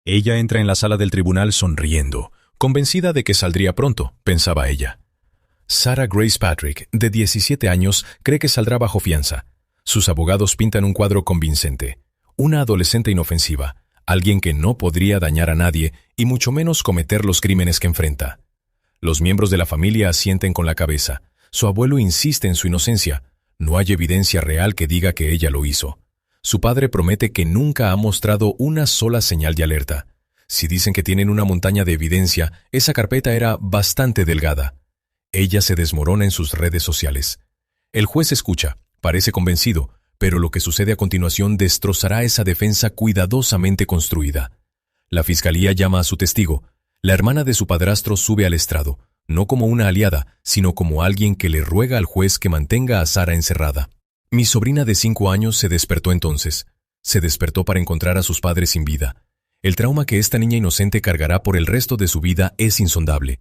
Ella entra en la sala del tribunal sonriendo, convencida de que saldría pronto, pensaba ella. Sarah Grace Patrick, de 17 años, cree que saldrá bajo fianza. Sus abogados pintan un cuadro convincente. Una adolescente inofensiva, alguien que no podría dañar a nadie y mucho menos cometer los crímenes que enfrenta. Los miembros de la familia asienten con la cabeza. Su abuelo insiste en su inocencia. No hay evidencia real que diga que ella lo hizo. Su padre promete que nunca ha mostrado una sola señal de alerta. Si dicen que tienen una montaña de evidencia, esa carpeta era bastante delgada. Ella se desmorona en sus redes sociales. El juez escucha, parece convencido, pero lo que sucede a continuación destrozará esa defensa cuidadosamente construida. La fiscalía llama a su testigo. La hermana de su padrastro sube al estrado, no como una aliada, sino como alguien que le ruega al juez que mantenga a Sarah encerrada. Mi sobrina de 5 años se despertó entonces. Se despertó para encontrar a sus padres sin vida. El trauma que esta niña inocente cargará por el resto de su vida es insondable.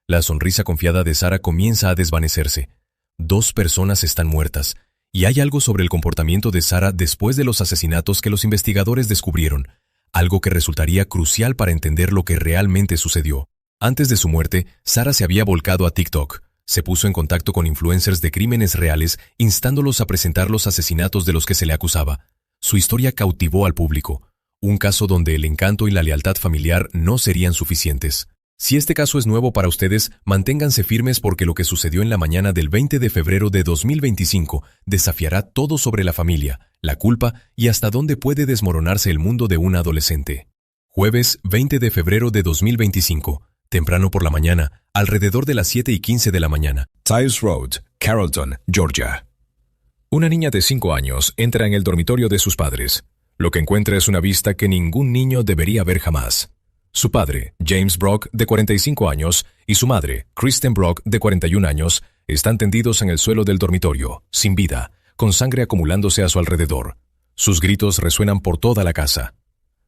La sonrisa confiada de Sarah comienza a desvanecerse. 2 personas están muertas, y hay algo sobre el comportamiento de Sarah después de los asesinatos que los investigadores descubrieron, algo que resultaría crucial para entender lo que realmente sucedió. Antes de su muerte, Sarah se había volcado a TikTok. Se puso en contacto con influencers de crímenes reales, instándolos a presentar los asesinatos de los que se le acusaba. Su historia cautivó al público. Un caso donde el encanto y la lealtad familiar no serían suficientes. Si este caso es nuevo para ustedes, manténganse firmes porque lo que sucedió en la mañana del 20 de febrero de 2025 desafiará todo sobre la familia, la culpa y hasta dónde puede desmoronarse el mundo de una adolescente. Jueves 20 de febrero de 2025, temprano por la mañana, alrededor de las 7:15 de la mañana. Tiles Road, Carrollton, Georgia. Una niña de 5 años entra en el dormitorio de sus padres. Lo que encuentra es una vista que ningún niño debería ver jamás. Su padre, James Brock, de 45 años, y su madre, Kristen Brock, de 41 años, están tendidos en el suelo del dormitorio, sin vida, con sangre acumulándose a su alrededor. Sus gritos resuenan por toda la casa.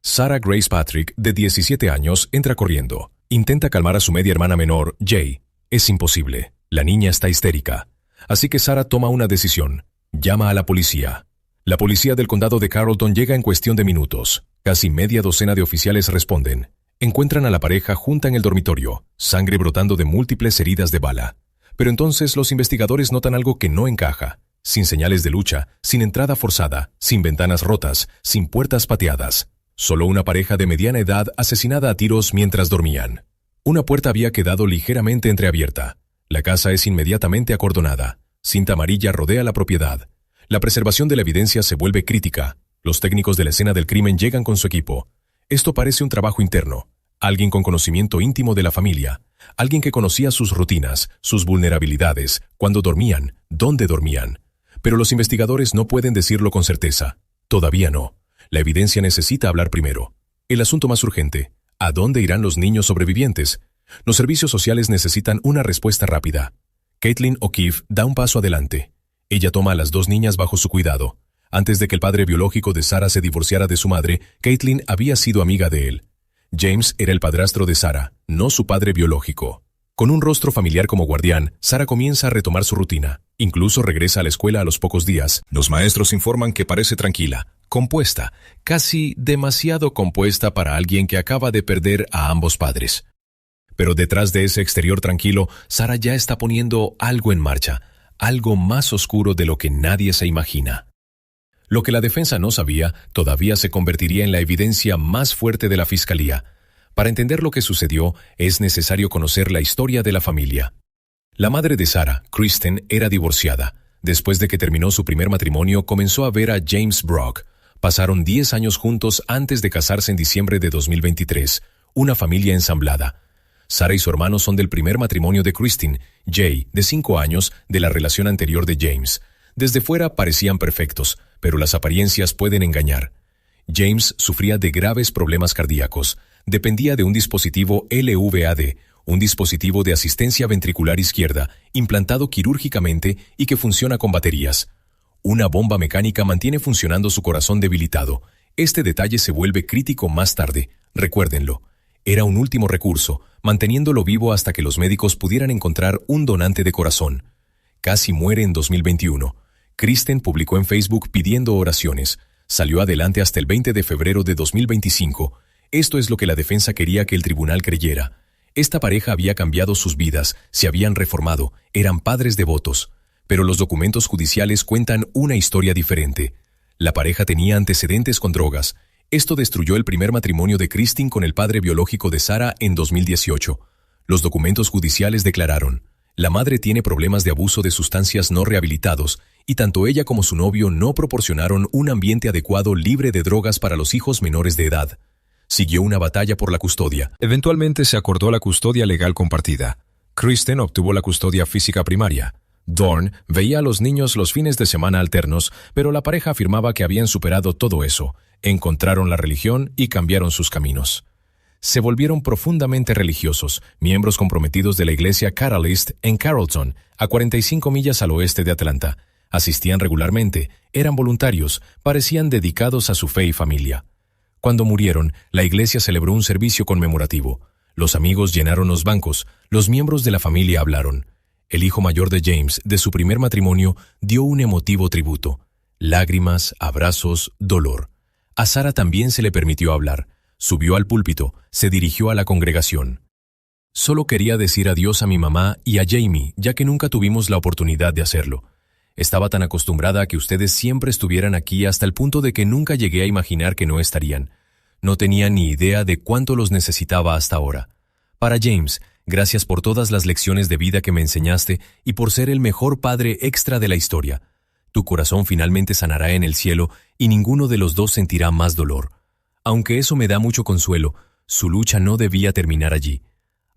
Sarah Grace Patrick, de 17 años, entra corriendo. Intenta calmar a su media hermana menor, Jay. Es imposible. La niña está histérica. Así que Sarah toma una decisión. Llama a la policía. La policía del condado de Carrollton llega en cuestión de minutos. Casi media docena de oficiales responden. Encuentran a la pareja junta en el dormitorio, sangre brotando de múltiples heridas de bala. Pero entonces los investigadores notan algo que no encaja. Sin señales de lucha, sin entrada forzada, sin ventanas rotas, sin puertas pateadas. Solo una pareja de mediana edad asesinada a tiros mientras dormían. Una puerta había quedado ligeramente entreabierta. La casa es inmediatamente acordonada. Cinta amarilla rodea la propiedad. La preservación de la evidencia se vuelve crítica. Los técnicos de la escena del crimen llegan con su equipo. Esto parece un trabajo interno. Alguien con conocimiento íntimo de la familia. Alguien que conocía sus rutinas, sus vulnerabilidades, cuándo dormían, dónde dormían. Pero los investigadores no pueden decirlo con certeza. Todavía no. La evidencia necesita hablar primero. El asunto más urgente. ¿A dónde irán los niños sobrevivientes? Los servicios sociales necesitan una respuesta rápida. Caitlin O'Keefe da un paso adelante. Ella toma a las 2 niñas bajo su cuidado. Antes de que el padre biológico de Sarah se divorciara de su madre, Caitlin había sido amiga de él. James era el padrastro de Sarah, no su padre biológico. Con un rostro familiar como guardián, Sarah comienza a retomar su rutina. Incluso regresa a la escuela a los pocos días. Los maestros informan que parece tranquila, compuesta, casi demasiado compuesta para alguien que acaba de perder a ambos padres. Pero detrás de ese exterior tranquilo, Sarah ya está poniendo algo en marcha, algo más oscuro de lo que nadie se imagina. Lo que la defensa no sabía todavía se convertiría en la evidencia más fuerte de la fiscalía. Para entender lo que sucedió, es necesario conocer la historia de la familia. La madre de Sarah, Kristen, era divorciada. Después de que terminó su primer matrimonio, comenzó a ver a James Brock. Pasaron 10 años juntos antes de casarse en diciembre de 2023. Una familia ensamblada. Sarah y su hermano son del primer matrimonio de Kristen, Jay, de 5 años, de la relación anterior de James. Desde fuera parecían perfectos, pero las apariencias pueden engañar. James sufría de graves problemas cardíacos. Dependía de un dispositivo LVAD, un dispositivo de asistencia ventricular izquierda, implantado quirúrgicamente y que funciona con baterías. Una bomba mecánica mantiene funcionando su corazón debilitado. Este detalle se vuelve crítico más tarde. Recuérdenlo. Era un último recurso, manteniéndolo vivo hasta que los médicos pudieran encontrar un donante de corazón. Casi muere en 2021. Kristen publicó en Facebook pidiendo oraciones. Salió adelante hasta el 20 de febrero de 2025. Esto es lo que la defensa quería que el tribunal creyera. Esta pareja había cambiado sus vidas, se habían reformado, eran padres devotos. Pero los documentos judiciales cuentan una historia diferente. La pareja tenía antecedentes con drogas. Esto destruyó el primer matrimonio de Christine con el padre biológico de Sarah en 2018. Los documentos judiciales declararon: la madre tiene problemas de abuso de sustancias no rehabilitados y tanto ella como su novio no proporcionaron un ambiente adecuado libre de drogas para los hijos menores de edad. Siguió una batalla por la custodia. Eventualmente se acordó la custodia legal compartida. Kristen obtuvo la custodia física primaria. Dawn veía a los niños los fines de semana alternos, pero la pareja afirmaba que habían superado todo eso, encontraron la religión y cambiaron sus caminos. Se volvieron profundamente religiosos, miembros comprometidos de la iglesia Catalyst en Carrollton, a 45 millas al oeste de Atlanta. Asistían regularmente, eran voluntarios, parecían dedicados a su fe y familia. Cuando murieron, la iglesia celebró un servicio conmemorativo. Los amigos llenaron los bancos, los miembros de la familia hablaron. El hijo mayor de James, de su primer matrimonio, dio un emotivo tributo. Lágrimas, abrazos, dolor. A Sarah también se le permitió hablar. Subió al púlpito, se dirigió a la congregación. Solo quería decir adiós a mi mamá y a Jamie, ya que nunca tuvimos la oportunidad de hacerlo. Estaba tan acostumbrada a que ustedes siempre estuvieran aquí hasta el punto de que nunca llegué a imaginar que no estarían. No tenía ni idea de cuánto los necesitaba hasta ahora. Para James, gracias por todas las lecciones de vida que me enseñaste y por ser el mejor padre extra de la historia. Tu corazón finalmente sanará en el cielo y ninguno de los dos sentirá más dolor. Aunque eso me da mucho consuelo, su lucha no debía terminar allí.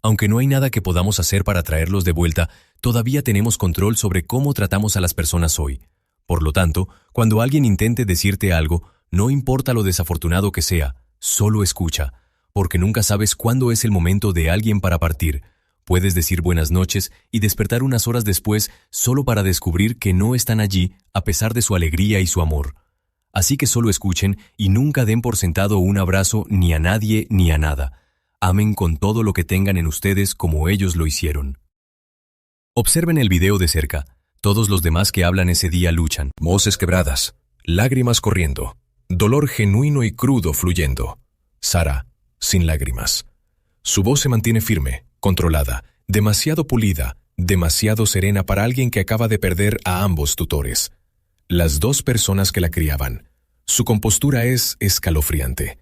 Aunque no hay nada que podamos hacer para traerlos de vuelta, todavía tenemos control sobre cómo tratamos a las personas hoy. Por lo tanto, cuando alguien intente decirte algo, no importa lo desafortunado que sea, solo escucha, porque nunca sabes cuándo es el momento de alguien para partir. Puedes decir buenas noches y despertar unas horas después solo para descubrir que no están allí a pesar de su alegría y su amor. Así que solo escuchen y nunca den por sentado un abrazo ni a nadie ni a nada. Amen con todo lo que tengan en ustedes como ellos lo hicieron. Observen el video de cerca. Todos los demás que hablan ese día luchan. Voces quebradas, lágrimas corriendo, dolor genuino y crudo fluyendo. Sarah, sin lágrimas. Su voz se mantiene firme, controlada, demasiado pulida, demasiado serena para alguien que acaba de perder a ambos tutores. Las dos personas que la criaban. Su compostura es escalofriante.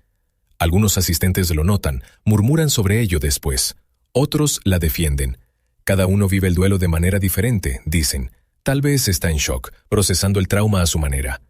Algunos asistentes lo notan, murmuran sobre ello después. Otros la defienden. Cada uno vive el duelo de manera diferente, dicen. Tal vez está en shock, procesando el trauma a su manera.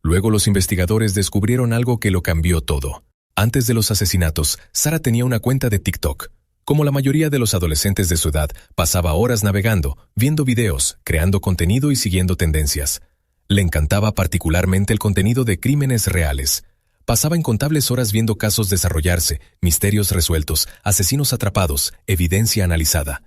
Luego los investigadores descubrieron algo que lo cambió todo. Antes de los asesinatos, Sarah tenía una cuenta de TikTok. Como la mayoría de los adolescentes de su edad, pasaba horas navegando, viendo videos, creando contenido y siguiendo tendencias. Le encantaba particularmente el contenido de crímenes reales. Pasaba incontables horas viendo casos desarrollarse, misterios resueltos, asesinos atrapados, evidencia analizada.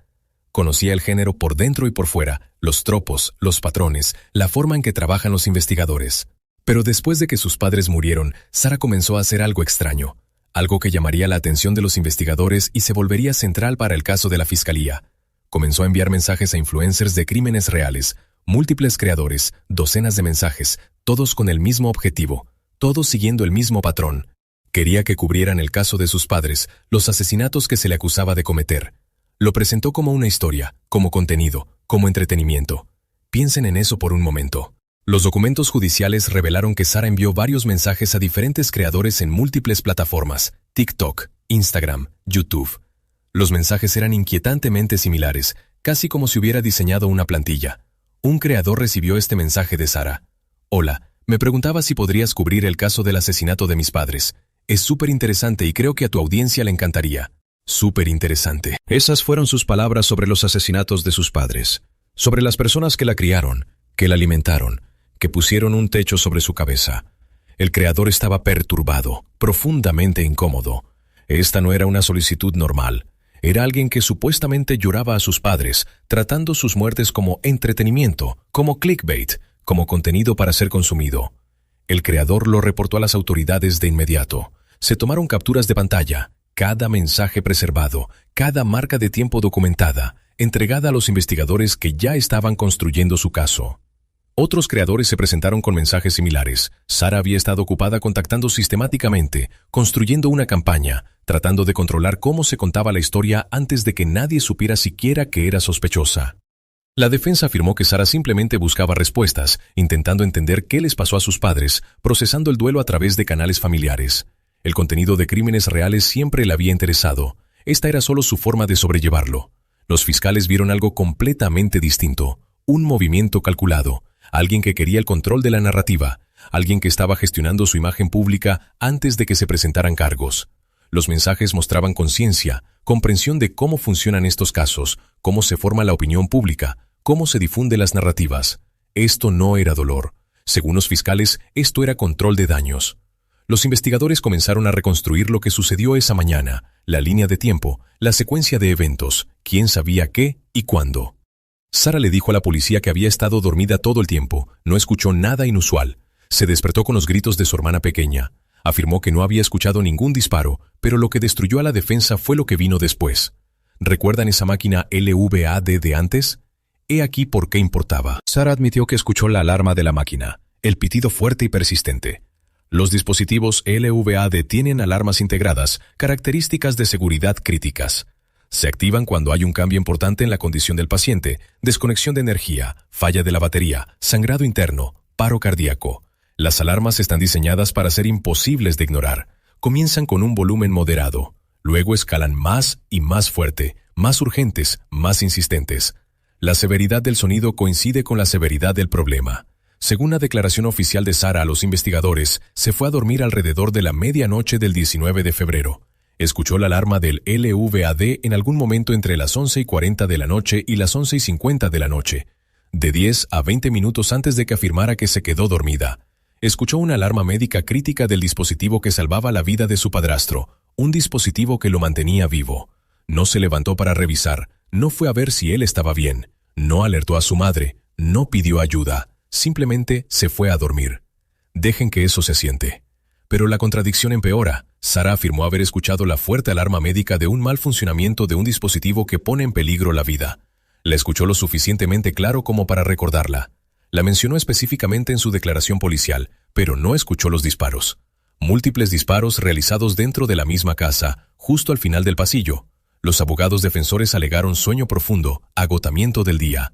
Conocía el género por dentro y por fuera, los tropos, los patrones, la forma en que trabajan los investigadores. Pero después de que sus padres murieron, Sarah comenzó a hacer algo extraño, algo que llamaría la atención de los investigadores y se volvería central para el caso de la fiscalía. Comenzó a enviar mensajes a influencers de crímenes reales, múltiples creadores, docenas de mensajes, todos con el mismo objetivo, todos siguiendo el mismo patrón. Quería que cubrieran el caso de sus padres, los asesinatos que se le acusaba de cometer. Lo presentó como una historia, como contenido, como entretenimiento. Piensen en eso por un momento. Los documentos judiciales revelaron que Sarah envió varios mensajes a diferentes creadores en múltiples plataformas, TikTok, Instagram, YouTube. Los mensajes eran inquietantemente similares, casi como si hubiera diseñado una plantilla. Un creador recibió este mensaje de Sarah. Hola, me preguntaba si podrías cubrir el caso del asesinato de mis padres. Es súper interesante y creo que a tu audiencia le encantaría. Súper interesante. Esas fueron sus palabras sobre los asesinatos de sus padres. Sobre las personas que la criaron, que la alimentaron, que pusieron un techo sobre su cabeza. El creador estaba perturbado, profundamente incómodo. Esta no era una solicitud normal. Era alguien que supuestamente lloraba a sus padres, tratando sus muertes como entretenimiento, como clickbait, como contenido para ser consumido. El creador lo reportó a las autoridades de inmediato. Se tomaron capturas de pantalla, cada mensaje preservado, cada marca de tiempo documentada, entregada a los investigadores que ya estaban construyendo su caso. Otros creadores se presentaron con mensajes similares. Sarah había estado ocupada contactando sistemáticamente, construyendo una campaña, tratando de controlar cómo se contaba la historia antes de que nadie supiera siquiera que era sospechosa. La defensa afirmó que Sarah simplemente buscaba respuestas, intentando entender qué les pasó a sus padres, procesando el duelo a través de canales familiares. El contenido de crímenes reales siempre le había interesado. Esta era solo su forma de sobrellevarlo. Los fiscales vieron algo completamente distinto, un movimiento calculado. Alguien que quería el control de la narrativa, alguien que estaba gestionando su imagen pública antes de que se presentaran cargos. Los mensajes mostraban conciencia, comprensión de cómo funcionan estos casos, cómo se forma la opinión pública, cómo se difunden las narrativas. Esto no era dolor. Según los fiscales, esto era control de daños. Los investigadores comenzaron a reconstruir lo que sucedió esa mañana, la línea de tiempo, la secuencia de eventos, quién sabía qué y cuándo. Sarah le dijo a la policía que había estado dormida todo el tiempo, no escuchó nada inusual. Se despertó con los gritos de su hermana pequeña. Afirmó que no había escuchado ningún disparo, pero lo que destruyó a la defensa fue lo que vino después. ¿Recuerdan esa máquina LVAD de antes? He aquí por qué importaba. Sarah admitió que escuchó la alarma de la máquina, el pitido fuerte y persistente. Los dispositivos LVAD tienen alarmas integradas, características de seguridad críticas. Se activan cuando hay un cambio importante en la condición del paciente, desconexión de energía, falla de la batería, sangrado interno, paro cardíaco. Las alarmas están diseñadas para ser imposibles de ignorar. Comienzan con un volumen moderado, luego escalan más y más fuerte, más urgentes, más insistentes. La severidad del sonido coincide con la severidad del problema. Según la declaración oficial de Sarah a los investigadores, se fue a dormir alrededor de la medianoche del 19 de febrero. Escuchó la alarma del LVAD en algún momento entre las 11:40 de la noche y las 11:50 de la noche, de 10 a 20 minutos antes de que afirmara que se quedó dormida. Escuchó una alarma médica crítica del dispositivo que salvaba la vida de su padrastro, un dispositivo que lo mantenía vivo. No se levantó para revisar, no fue a ver si él estaba bien, no alertó a su madre, no pidió ayuda, simplemente se fue a dormir. Dejen que eso se siente. Pero la contradicción empeora. Sarah afirmó haber escuchado la fuerte alarma médica de un mal funcionamiento de un dispositivo que pone en peligro la vida. La escuchó lo suficientemente claro como para recordarla. La mencionó específicamente en su declaración policial, pero no escuchó los disparos. Múltiples disparos realizados dentro de la misma casa, justo al final del pasillo. Los abogados defensores alegaron sueño profundo, agotamiento del día.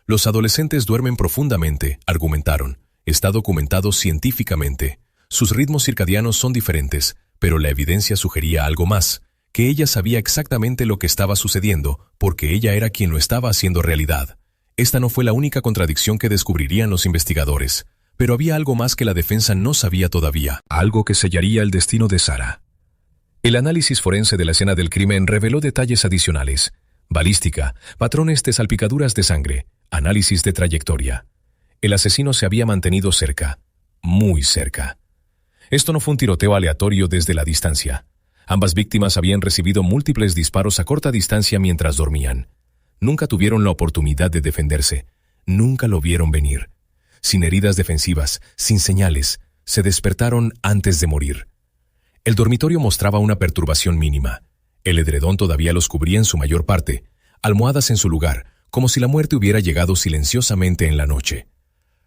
Los adolescentes duermen profundamente, argumentaron. Está documentado científicamente. Sus ritmos circadianos son diferentes, pero la evidencia sugería algo más, que ella sabía exactamente lo que estaba sucediendo, porque ella era quien lo estaba haciendo realidad. Esta no fue la única contradicción que descubrirían los investigadores, pero había algo más que la defensa no sabía todavía, algo que sellaría el destino de Sarah. El análisis forense de la escena del crimen reveló detalles adicionales: balística, patrones de salpicaduras de sangre, análisis de trayectoria. El asesino se había mantenido cerca, muy cerca. Esto no fue un tiroteo aleatorio desde la distancia. Ambas víctimas habían recibido múltiples disparos a corta distancia mientras dormían. Nunca tuvieron la oportunidad de defenderse. Nunca lo vieron venir. Sin heridas defensivas, sin señales, se despertaron antes de morir. El dormitorio mostraba una perturbación mínima. El edredón todavía los cubría en su mayor parte, almohadas en su lugar, como si la muerte hubiera llegado silenciosamente en la noche.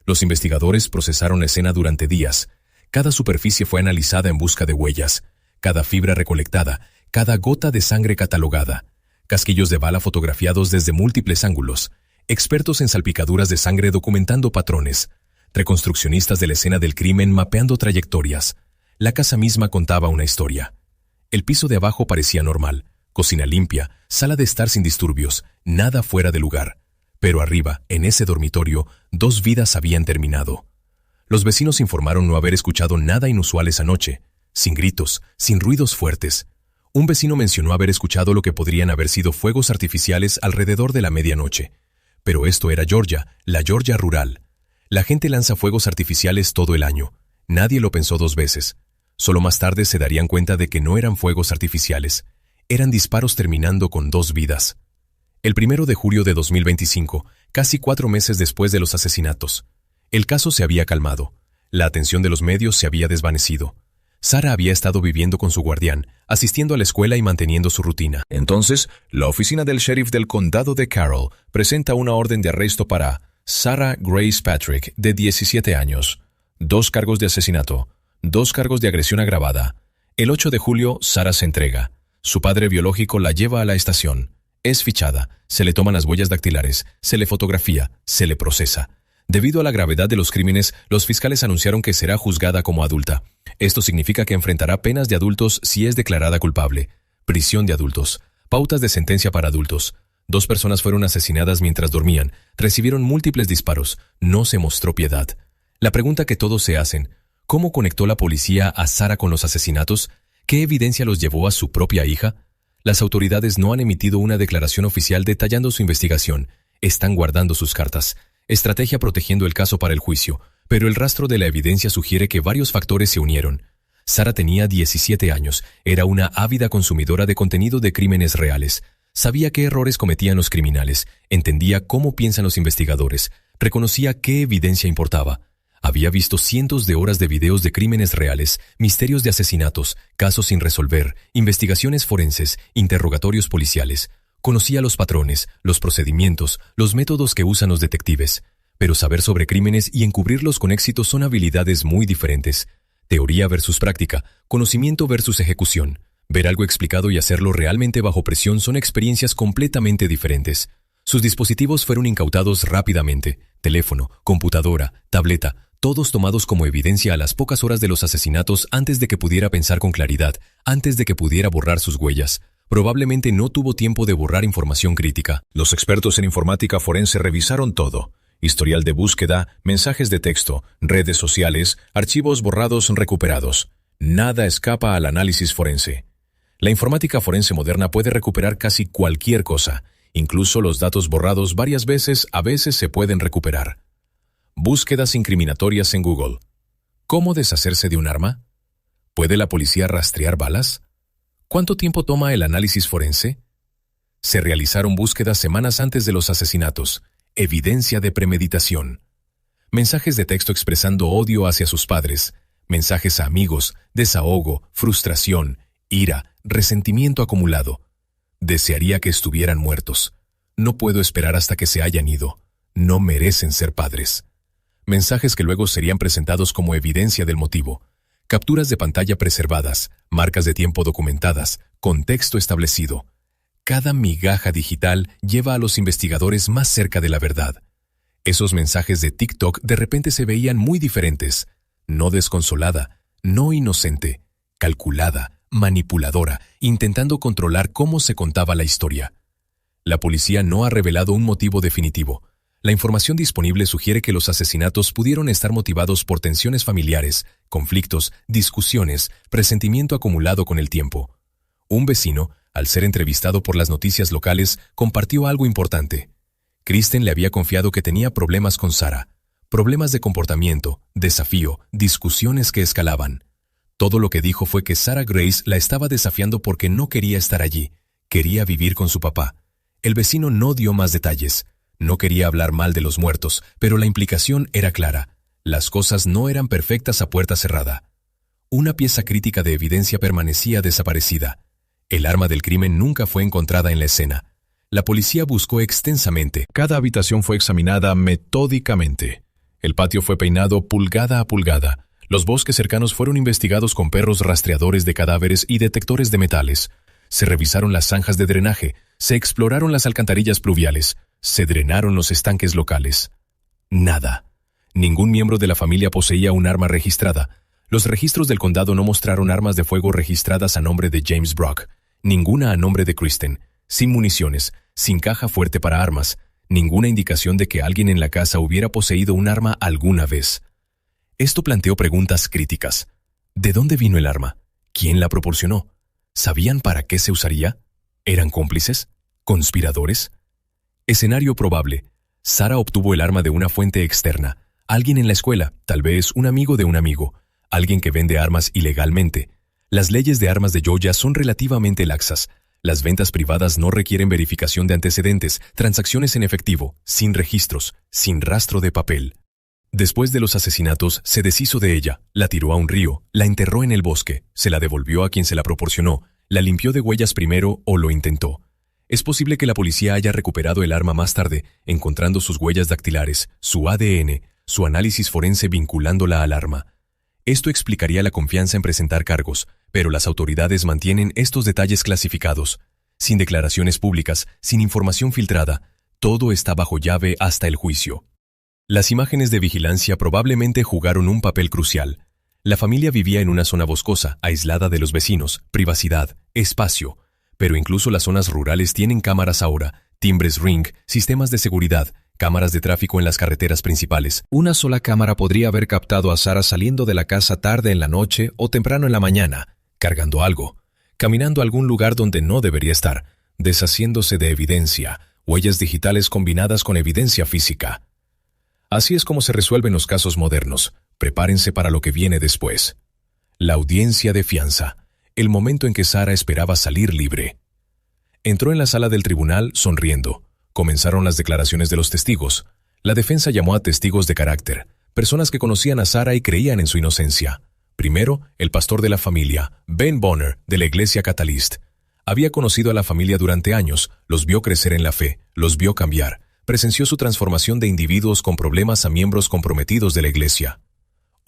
Los investigadores procesaron la escena durante días. Cada superficie fue analizada en busca de huellas, cada fibra recolectada, cada gota de sangre catalogada, casquillos de bala fotografiados desde múltiples ángulos, expertos en salpicaduras de sangre documentando patrones, reconstruccionistas de la escena del crimen mapeando trayectorias. La casa misma contaba una historia. El piso de abajo parecía normal, cocina limpia, sala de estar sin disturbios, nada fuera de lugar. Pero arriba, en ese dormitorio, 2 vidas habían terminado. Los vecinos informaron no haber escuchado nada inusual esa noche, sin gritos, sin ruidos fuertes. Un vecino mencionó haber escuchado lo que podrían haber sido fuegos artificiales alrededor de la medianoche. Pero esto era Georgia, la Georgia rural. La gente lanza fuegos artificiales todo el año. Nadie lo pensó 2 veces. Solo más tarde se darían cuenta de que no eran fuegos artificiales. Eran disparos terminando con 2 vidas. El 1 de julio de 2025, casi 4 meses después de los asesinatos. El caso se había calmado. La atención de los medios se había desvanecido. Sarah había estado viviendo con su guardián, asistiendo a la escuela y manteniendo su rutina. Entonces, la oficina del sheriff del condado de Carroll presenta una orden de arresto para Sarah Grace Patrick, de 17 años. 2 cargos de asesinato. 2 cargos de agresión agravada. El 8 de julio, Sarah se entrega. Su padre biológico la lleva a la estación. Es fichada, se le toman las huellas dactilares, se le fotografía, se le procesa. Debido a la gravedad de los crímenes, los fiscales anunciaron que será juzgada como adulta. Esto significa que enfrentará penas de adultos si es declarada culpable. Prisión de adultos. Pautas de sentencia para adultos. 2 personas fueron asesinadas mientras dormían. Recibieron múltiples disparos. No se mostró piedad. La pregunta que todos se hacen: ¿cómo conectó la policía a Sarah con los asesinatos? ¿Qué evidencia los llevó a su propia hija? Las autoridades no han emitido una declaración oficial detallando su investigación. Están guardando sus cartas. Estrategia protegiendo el caso para el juicio, pero el rastro de la evidencia sugiere que varios factores se unieron. Sarah tenía 17 años, era una ávida consumidora de contenido de crímenes reales. Sabía qué errores cometían los criminales, entendía cómo piensan los investigadores, reconocía qué evidencia importaba. Había visto cientos de horas de videos de crímenes reales, misterios de asesinatos, casos sin resolver, investigaciones forenses, interrogatorios policiales. Conocía los patrones, los procedimientos, los métodos que usan los detectives. Pero saber sobre crímenes y encubrirlos con éxito son habilidades muy diferentes. Teoría versus práctica, conocimiento versus ejecución. Ver algo explicado y hacerlo realmente bajo presión son experiencias completamente diferentes. Sus dispositivos fueron incautados rápidamente. Teléfono, computadora, tableta, todos tomados como evidencia a las pocas horas de los asesinatos antes de que pudiera pensar con claridad, antes de que pudiera borrar sus huellas. Probablemente no tuvo tiempo de borrar información crítica. Los expertos en informática forense revisaron todo. Historial de búsqueda, mensajes de texto, redes sociales, archivos borrados recuperados. Nada escapa al análisis forense. La informática forense moderna puede recuperar casi cualquier cosa. Incluso los datos borrados varias veces a veces se pueden recuperar. Búsquedas incriminatorias en Google. ¿Cómo deshacerse de un arma? ¿Puede la policía rastrear balas? ¿Cuánto tiempo toma el análisis forense? Se realizaron búsquedas semanas antes de los asesinatos. Evidencia de premeditación. Mensajes de texto expresando odio hacia sus padres. Mensajes a amigos, desahogo, frustración, ira, resentimiento acumulado. Desearía que estuvieran muertos. No puedo esperar hasta que se hayan ido. No merecen ser padres. Mensajes que luego serían presentados como evidencia del motivo. Capturas de pantalla preservadas, marcas de tiempo documentadas, contexto establecido. Cada migaja digital lleva a los investigadores más cerca de la verdad. Esos mensajes de TikTok de repente se veían muy diferentes. No desconsolada, no inocente, calculada, manipuladora, intentando controlar cómo se contaba la historia. La policía no ha revelado un motivo definitivo. La información disponible sugiere que los asesinatos pudieron estar motivados por tensiones familiares, conflictos, discusiones, presentimiento acumulado con el tiempo. Un vecino, al ser entrevistado por las noticias locales, compartió algo importante. Kristen le había confiado que tenía problemas con Sarah. Problemas de comportamiento, desafío, discusiones que escalaban. Todo lo que dijo fue que Sarah Grace la estaba desafiando porque no quería estar allí. Quería vivir con su papá. El vecino no dio más detalles. No quería hablar mal de los muertos, pero la implicación era clara. Las cosas no eran perfectas a puerta cerrada. Una pieza crítica de evidencia permanecía desaparecida. El arma del crimen nunca fue encontrada en la escena. La policía buscó extensamente. Cada habitación fue examinada metódicamente. El patio fue peinado pulgada a pulgada. Los bosques cercanos fueron investigados con perros rastreadores de cadáveres y detectores de metales. Se revisaron las zanjas de drenaje, se exploraron las alcantarillas pluviales, se drenaron los estanques locales. Nada. Ningún miembro de la familia poseía un arma registrada. Los registros del condado no mostraron armas de fuego registradas a nombre de James Brock, ninguna a nombre de Kristen, sin municiones, sin caja fuerte para armas, ninguna indicación de que alguien en la casa hubiera poseído un arma alguna vez. Esto planteó preguntas críticas. ¿De dónde vino el arma? ¿Quién la proporcionó? ¿Sabían para qué se usaría? ¿Eran cómplices? ¿Conspiradores? Escenario probable. Sarah obtuvo el arma de una fuente externa. Alguien en la escuela, tal vez un amigo de un amigo. Alguien que vende armas ilegalmente. Las leyes de armas de Georgia son relativamente laxas. Las ventas privadas no requieren verificación de antecedentes, transacciones en efectivo, sin registros, sin rastro de papel. Después de los asesinatos, se deshizo de ella, la tiró a un río, la enterró en el bosque, se la devolvió a quien se la proporcionó, la limpió de huellas primero o lo intentó. Es posible que la policía haya recuperado el arma más tarde, encontrando sus huellas dactilares, su ADN, su análisis forense vinculándola al arma. Esto explicaría la confianza en presentar cargos, pero las autoridades mantienen estos detalles clasificados. Sin declaraciones públicas, sin información filtrada, todo está bajo llave hasta el juicio. Las imágenes de vigilancia probablemente jugaron un papel crucial. La familia vivía en una zona boscosa, aislada de los vecinos, privacidad, espacio. Pero incluso las zonas rurales tienen cámaras ahora, timbres Ring, sistemas de seguridad, cámaras de tráfico en las carreteras principales. Una sola cámara podría haber captado a Sarah saliendo de la casa tarde en la noche o temprano en la mañana, cargando algo, caminando a algún lugar donde no debería estar, deshaciéndose de evidencia, huellas digitales combinadas con evidencia física. Así es como se resuelven los casos modernos. Prepárense para lo que viene después. La audiencia de fianza, el momento en que Sarah esperaba salir libre. Entró en la sala del tribunal sonriendo. Comenzaron las declaraciones de los testigos. La defensa llamó a testigos de carácter, personas que conocían a Sarah y creían en su inocencia. Primero, el pastor de la familia, Ben Bonner, de la iglesia Catalyst. Había conocido a la familia durante años, los vio crecer en la fe, los vio cambiar, presenció su transformación de individuos con problemas a miembros comprometidos de la iglesia.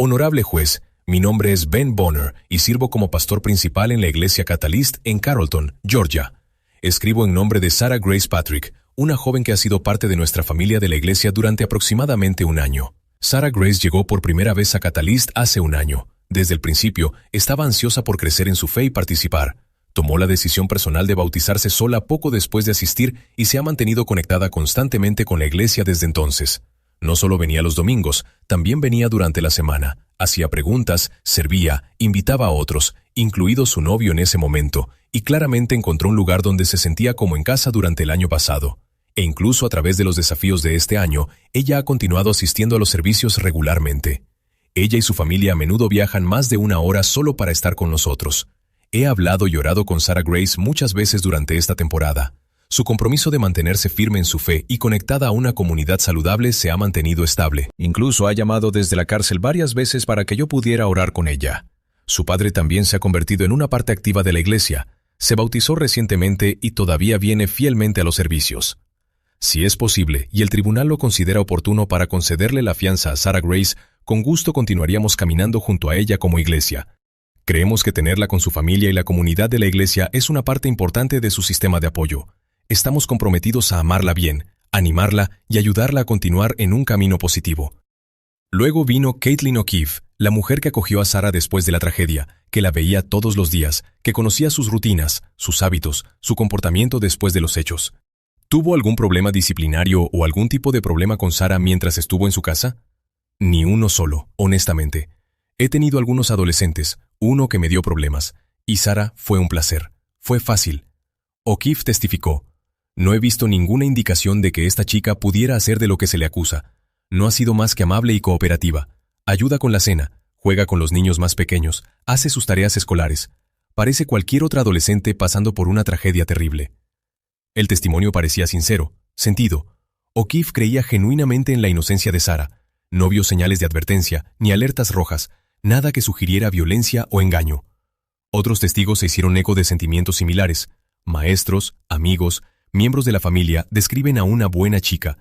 Honorable juez, mi nombre es Ben Bonner y sirvo como pastor principal en la iglesia Catalyst en Carrollton, Georgia. Escribo en nombre de Sarah Grace Patrick, una joven que ha sido parte de nuestra familia de la iglesia durante aproximadamente un año. Sarah Grace llegó por primera vez a Catalyst hace un año. Desde el principio, estaba ansiosa por crecer en su fe y participar. Tomó la decisión personal de bautizarse sola poco después de asistir y se ha mantenido conectada constantemente con la iglesia desde entonces. No solo venía los domingos, también venía durante la semana. Hacía preguntas, servía, invitaba a otros, incluido su novio en ese momento, y claramente encontró un lugar donde se sentía como en casa durante el año pasado. E incluso a través de los desafíos de este año, ella ha continuado asistiendo a los servicios regularmente. Ella y su familia a menudo viajan más de una hora solo para estar con nosotros. He hablado y orado con Sarah Grace muchas veces durante esta temporada. Su compromiso de mantenerse firme en su fe y conectada a una comunidad saludable se ha mantenido estable. Incluso ha llamado desde la cárcel varias veces para que yo pudiera orar con ella. Su padre también se ha convertido en una parte activa de la iglesia. Se bautizó recientemente y todavía viene fielmente a los servicios. Si es posible y el tribunal lo considera oportuno para concederle la fianza a Sarah Grace, con gusto continuaríamos caminando junto a ella como iglesia. Creemos que tenerla con su familia y la comunidad de la iglesia es una parte importante de su sistema de apoyo. Estamos comprometidos a amarla bien, animarla y ayudarla a continuar en un camino positivo. Luego vino Caitlin O'Keefe, la mujer que acogió a Sarah después de la tragedia, que la veía todos los días, que conocía sus rutinas, sus hábitos, su comportamiento después de los hechos. ¿Tuvo algún problema disciplinario o algún tipo de problema con Sarah mientras estuvo en su casa? Ni uno solo, honestamente. He tenido algunos adolescentes, uno que me dio problemas, y Sarah fue un placer. Fue fácil. O'Keefe testificó: no he visto ninguna indicación de que esta chica pudiera hacer de lo que se le acusa. No ha sido más que amable y cooperativa. Ayuda con la cena, juega con los niños más pequeños, hace sus tareas escolares. Parece cualquier otra adolescente pasando por una tragedia terrible. El testimonio parecía sincero, sentido. O'Keefe creía genuinamente en la inocencia de Sarah. No vio señales de advertencia, ni alertas rojas, nada que sugiriera violencia o engaño. Otros testigos se hicieron eco de sentimientos similares. Maestros, amigos, miembros de la familia describen a una buena chica.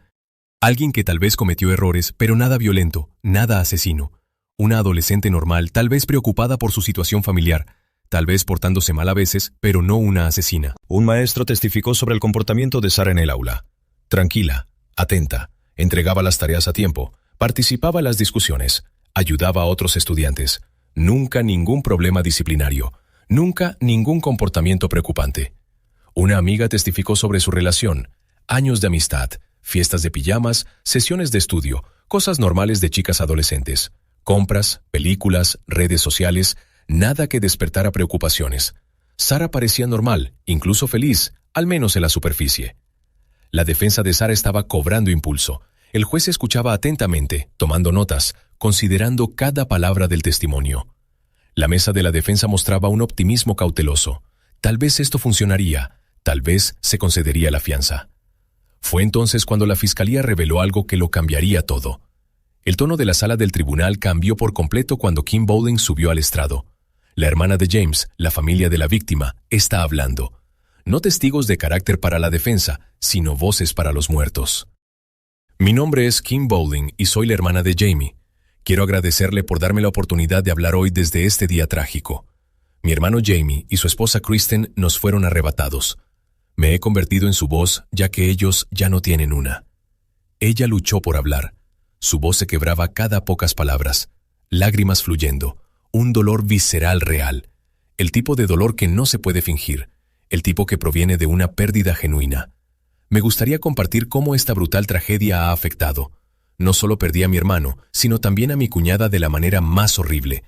Alguien que tal vez cometió errores, pero nada violento, nada asesino. Una adolescente normal, tal vez preocupada por su situación familiar, tal vez portándose mal a veces, pero no una asesina. Un maestro testificó sobre el comportamiento de Sarah en el aula. Tranquila, atenta, entregaba las tareas a tiempo, participaba en las discusiones, ayudaba a otros estudiantes. Nunca ningún problema disciplinario, nunca ningún comportamiento preocupante. Una amiga testificó sobre su relación, años de amistad, fiestas de pijamas, sesiones de estudio, cosas normales de chicas adolescentes, compras, películas, redes sociales, nada que despertara preocupaciones. Sarah parecía normal, incluso feliz, al menos en la superficie. La defensa de Sarah estaba cobrando impulso. El juez escuchaba atentamente, tomando notas, considerando cada palabra del testimonio. La mesa de la defensa mostraba un optimismo cauteloso. Tal vez esto funcionaría, tal vez se concedería la fianza. Fue entonces cuando la fiscalía reveló algo que lo cambiaría todo. El tono de la sala del tribunal cambió por completo cuando Kim Bowling subió al estrado. La hermana de James, la familia de la víctima, está hablando. no testigos de carácter para la defensa, sino voces para los muertos. Mi nombre es Kim Bowling y soy la hermana de Jamie. Quiero agradecerle por darme la oportunidad de hablar hoy desde este día trágico. Mi hermano Jamie y su esposa Kristen nos fueron arrebatados. Me he convertido en su voz, ya que ellos ya no tienen una. Ella luchó por hablar. Su voz se quebraba cada pocas palabras, lágrimas fluyendo, un dolor visceral real, el tipo de dolor que no se puede fingir, el tipo que proviene de una pérdida genuina. Me gustaría compartir cómo esta brutal tragedia ha afectado. No solo perdí a mi hermano, sino también a mi cuñada de la manera más horrible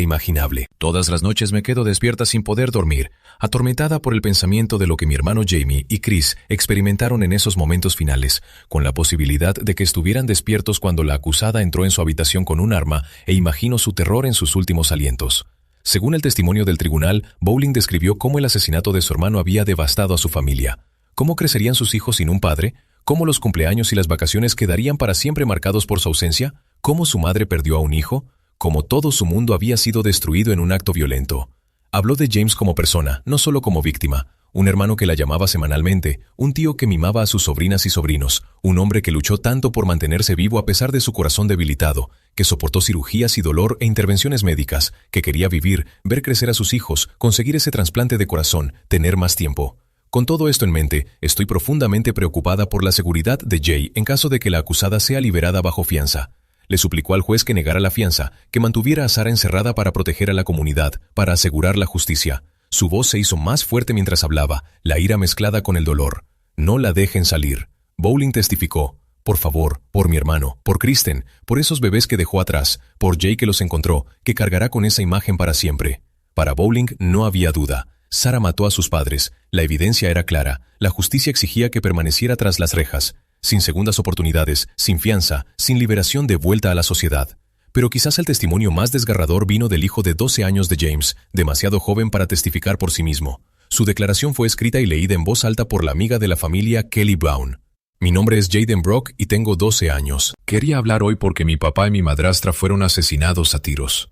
imaginable. Todas las noches me quedo despierta sin poder dormir, atormentada por el pensamiento de lo que mi hermano Jamie y Chris experimentaron en esos momentos finales, con la posibilidad de que estuvieran despiertos cuando la acusada entró en su habitación con un arma e imagino su terror en sus últimos alientos. Según el testimonio del tribunal, Bowling describió cómo el asesinato de su hermano había devastado a su familia. ¿Cómo crecerían sus hijos sin un padre? ¿Cómo los cumpleaños y las vacaciones quedarían para siempre marcados por su ausencia? ¿Cómo su madre perdió a un hijo? Como todo su mundo había sido destruido en un acto violento. Habló de James como persona, no solo como víctima. Un hermano que la llamaba semanalmente, un tío que mimaba a sus sobrinas y sobrinos, un hombre que luchó tanto por mantenerse vivo a pesar de su corazón debilitado, que soportó cirugías y dolor e intervenciones médicas, que quería vivir, ver crecer a sus hijos, conseguir ese trasplante de corazón, tener más tiempo. Con todo esto en mente, estoy profundamente preocupada por la seguridad de Jay en caso de que la acusada sea liberada bajo fianza. Le suplicó al juez que negara la fianza, que mantuviera a Sarah encerrada para proteger a la comunidad, para asegurar la justicia. Su voz se hizo más fuerte mientras hablaba, la ira mezclada con el dolor. No la dejen salir. Bowling testificó. Por favor, por mi hermano, por Kristen, por esos bebés que dejó atrás, por Jay que los encontró, que cargará con esa imagen para siempre. Para Bowling no había duda. Sarah mató a sus padres. La evidencia era clara. La justicia exigía que permaneciera tras las rejas. Sin segundas oportunidades, sin fianza, sin liberación de vuelta a la sociedad. Pero quizás el testimonio más desgarrador vino del hijo de 12 años de James, demasiado joven para testificar por sí mismo. Su declaración fue escrita y leída en voz alta por la amiga de la familia Kelly Brown. Mi nombre es Jaden Brock y tengo 12 años. Quería hablar hoy porque mi papá y mi madrastra fueron asesinados a tiros.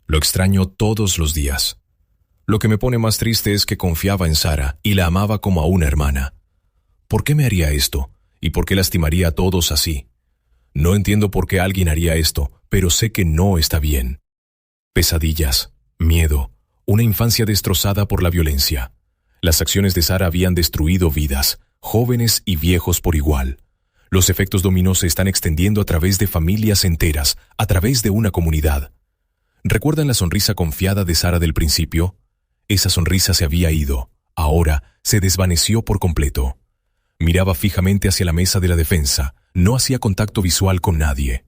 Lo extraño todos los días. Lo que me pone más triste es que confiaba en Sarah y la amaba como a una hermana. ¿Por qué me haría esto? ¿Y por qué lastimaría a todos así? No entiendo por qué alguien haría esto, pero sé que no está bien. Pesadillas, miedo, una infancia destrozada por la violencia. Las acciones de Sarah habían destruido vidas, jóvenes y viejos por igual. Los efectos dominó se están extendiendo a través de familias enteras, a través de una comunidad. ¿Recuerdan la sonrisa confiada de Sarah del principio? Esa sonrisa se había ido, ahora se desvaneció por completo. Miraba fijamente hacia la mesa de la defensa, no hacía contacto visual con nadie.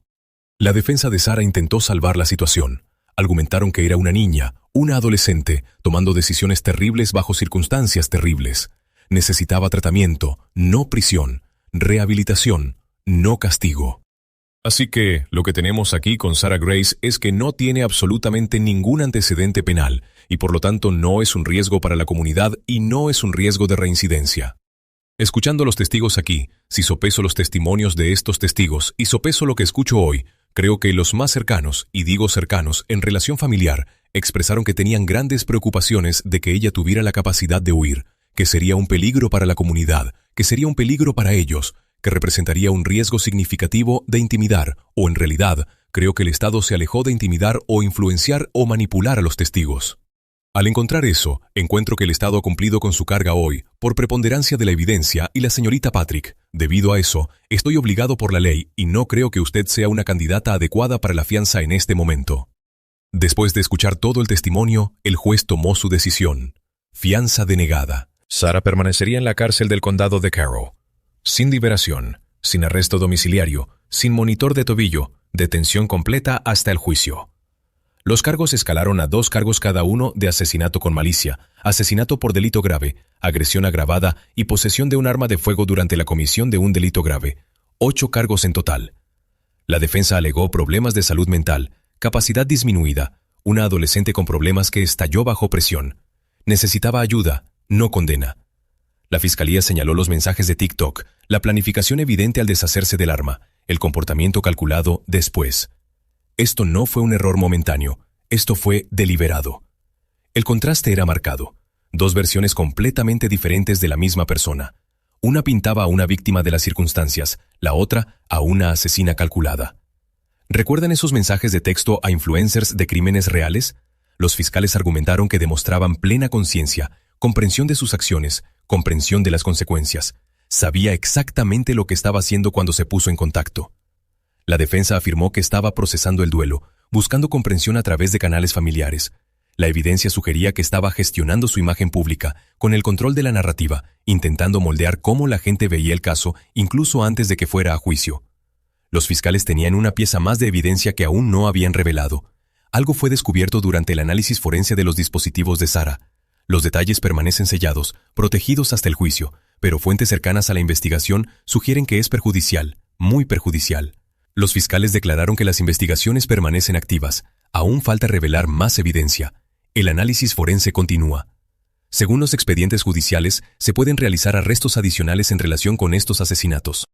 La defensa de Sarah intentó salvar la situación. Argumentaron que era una niña, una adolescente, tomando decisiones terribles bajo circunstancias terribles. Necesitaba tratamiento, no prisión, rehabilitación, no castigo. Así que, lo que tenemos aquí con Sarah Grace es que no tiene absolutamente ningún antecedente penal, y por lo tanto no es un riesgo para la comunidad y no es un riesgo de reincidencia. Escuchando a los testigos aquí, si sopeso los testimonios de estos testigos y sopeso lo que escucho hoy, creo que los más cercanos, y digo cercanos, en relación familiar, expresaron que tenían grandes preocupaciones de que ella tuviera la capacidad de huir, que sería un peligro para la comunidad, que sería un peligro para ellos, que representaría un riesgo significativo de intimidar, o en realidad, creo que el Estado se alejó de intimidar o influenciar o manipular a los testigos. Al encontrar eso, encuentro que el Estado ha cumplido con su carga hoy, por preponderancia de la evidencia y la señorita Patrick. Debido a eso, estoy obligado por la ley y no creo que usted sea una candidata adecuada para la fianza en este momento. Después de escuchar todo el testimonio, el juez tomó su decisión. Fianza denegada. Sarah permanecería en la cárcel del condado de Carroll. Sin liberación, sin arresto domiciliario, sin monitor de tobillo, detención completa hasta el juicio. Los cargos escalaron a 2 cargos cada uno de asesinato con malicia, asesinato por delito grave, agresión agravada y posesión de un arma de fuego durante la comisión de un delito grave. 8 cargos en total. La defensa alegó problemas de salud mental, capacidad disminuida, una adolescente con problemas que estalló bajo presión. Necesitaba ayuda, no condena. La fiscalía señaló los mensajes de TikTok, la planificación evidente al deshacerse del arma, el comportamiento calculado después. Esto no fue un error momentáneo, esto fue deliberado. El contraste era marcado. Dos versiones completamente diferentes de la misma persona. Una pintaba a una víctima de las circunstancias, la otra a una asesina calculada. ¿Recuerdan esos mensajes de texto a influencers de crímenes reales? Los fiscales argumentaron que demostraban plena conciencia, comprensión de sus acciones, comprensión de las consecuencias. Sabía exactamente lo que estaba haciendo cuando se puso en contacto. La defensa afirmó que estaba procesando el duelo, buscando comprensión a través de canales familiares. La evidencia sugería que estaba gestionando su imagen pública, con el control de la narrativa, intentando moldear cómo la gente veía el caso incluso antes de que fuera a juicio. Los fiscales tenían una pieza más de evidencia que aún no habían revelado. Algo fue descubierto durante el análisis forense de los dispositivos de Sarah. Los detalles permanecen sellados, protegidos hasta el juicio, pero fuentes cercanas a la investigación sugieren que es perjudicial, muy perjudicial. Los fiscales declararon que las investigaciones permanecen activas. Aún falta revelar más evidencia. El análisis forense continúa. Según los expedientes judiciales, se pueden realizar arrestos adicionales en relación con estos asesinatos.